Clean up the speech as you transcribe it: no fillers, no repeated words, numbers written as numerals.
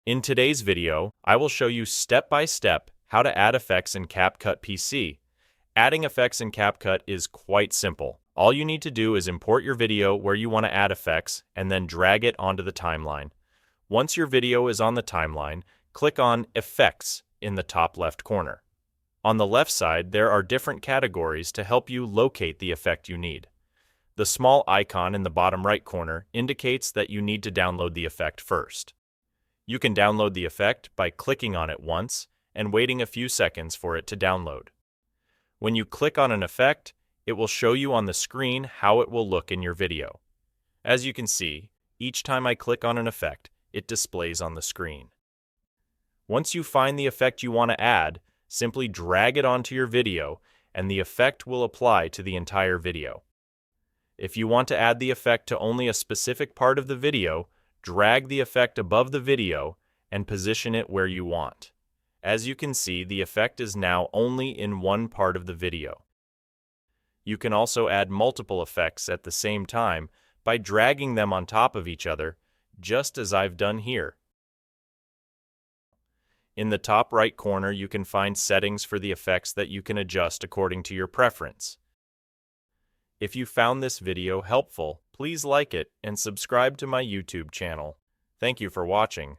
In today's video, I will show you step by step how to add effects in CapCut PC. Adding effects in CapCut is quite simple. All you need to do is import your video where you want to add effects and then drag it onto the timeline. Once your video is on the timeline, click on Effects in the top left corner. On the left side, there are different categories to help you locate the effect you need. The small icon in the bottom right corner indicates that you need to download the effect first. You can download the effect by clicking on it once and waiting a few seconds for it to download. When you click on an effect, it will show you on the screen how it will look in your video. As you can see, each time I click on an effect, it displays on the screen. Once you find the effect you want to add, simply drag it onto your video and the effect will apply to the entire video. If you want to add the effect to only a specific part of the video, drag the effect above the video and position it where you want. As you can see, the effect is now only in one part of the video. You can also add multiple effects at the same time by dragging them on top of each other, just as I've done here. In the top right corner, you can find settings for the effects that you can adjust according to your preference. If you found this video helpful, please like it and subscribe to my YouTube channel. Thank you for watching.